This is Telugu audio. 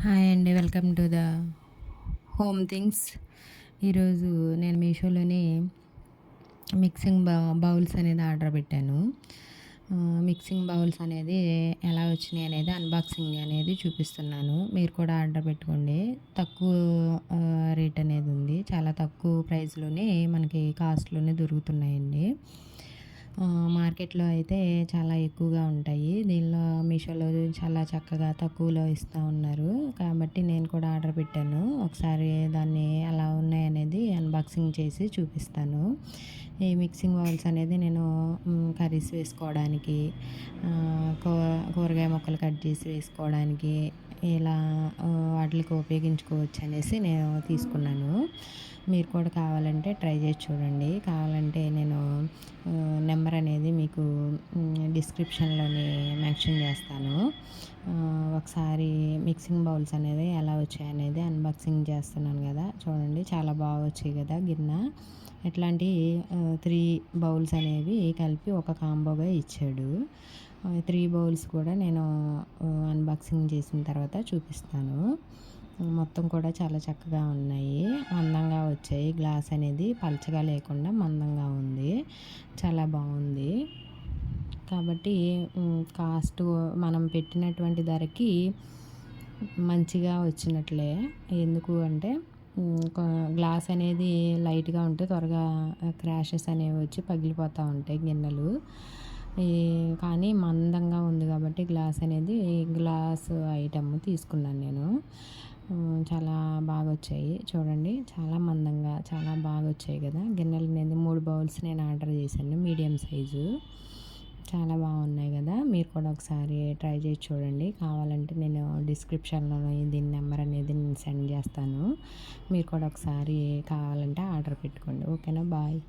హాయ్ అండి. Welcome to the home things. ఈరోజు నేను మీషోలోని బౌల్స్ అనేది ఆర్డర్ పెట్టాను. మిక్సింగ్ బౌల్స్ అనేది ఎలా వచ్చినాయి అనేది అన్బాక్సింగ్ అనేది చూపిస్తున్నాను. మీరు కూడా ఆర్డర్ పెట్టుకోండి. తక్కువ రేట్ అనేది ఉంది. చాలా తక్కువ ప్రైస్‌లోనే మనకి కాస్ట్‌లోనే దొరుకుతున్నాయండి. మార్కెట్‌లో అయితే చాలా ఎక్కువగా ఉంటాయి. దీనిలో మీషోలో చాలా చక్కగా తక్కువలో ఇస్తా ఉన్నారు. కాబట్టి నేను కూడా ఆర్డర్ పెట్టాను. ఒకసారి దాన్ని ఎలా ఉన్నాయనేది అన్బాక్సింగ్ చేసి చూపిస్తాను. ఈ మిక్సింగ్ బౌల్స్ అనేది నేను కర్రీస్ వేసుకోవడానికి, కూరగాయ ముక్కలు కట్ చేసి వేసుకోవడానికి ఇలా వాటిలకి ఉపయోగించుకోవచ్చు అనేసి నేను తీసుకున్నాను. మీరు కూడా కావాలంటే ట్రై చేసి చూడండి. కావాలంటే నేను నెంబర్ అనేది మీకు డిస్క్రిప్షన్‌లోని మెన్షన్ చేస్తాను. ఒకసారి మిక్సింగ్ బౌల్స్ అనేది ఎలా వచ్చాయనేది అన్బాక్సింగ్ చేస్తున్నాను కదా! చూడండి చాలా బాగా వచ్చాయి కదా గిన్నె. ఇట్లాంటి 3 బౌల్స్ అనేవి కలిపి ఒక కాంబోగా ఇచ్చాడు. 3 బౌల్స్ కూడా నేను అన్బాక్సింగ్ చేసిన తర్వాత చూపిస్తాను. మొత్తం కూడా చాలా చక్కగా ఉన్నాయి. మందంగా వచ్చాయి. గ్లాస్ అనేది పలచగా లేకుండా మందంగా ఉంది. చాలా బాగుంది. కాబట్టి కాస్ట్ మనం పెట్టినటువంటి ధరకి మంచిగా వచ్చినట్లే. ఎందుకు అంటే గ్లాస్ అనేది లైట్‌గా ఉంటే త్వరగా క్రాషెస్ అనేవి వచ్చి పగిలిపోతూ ఉంటాయి గిన్నెలు. ఈ కానీ మందంగా ఉంది కాబట్టి గ్లాస్ ఐటెమ్ తీసుకున్నాను నేను. చాలా బాగా వచ్చాయి. చూడండి చాలా మందంగా చాలా బాగా వచ్చాయి కదా! గిన్నెలు అనేది 3 బౌల్స్ నేను ఆర్డర్ చేశాను మీడియం సైజు. చాలా బాగున్నాయి కదా! మీరు కూడా ఒకసారి ట్రై చేసి చూడండి. కావాలంటే నేను డిస్క్రిప్షన్‌లో దీని నెంబర్ అనేది నేను సెండ్ చేస్తాను. మీరు కూడా ఒకసారి కావాలంటే ఆర్డర్ పెట్టుకోండి. ఓకేనా? బాయ్.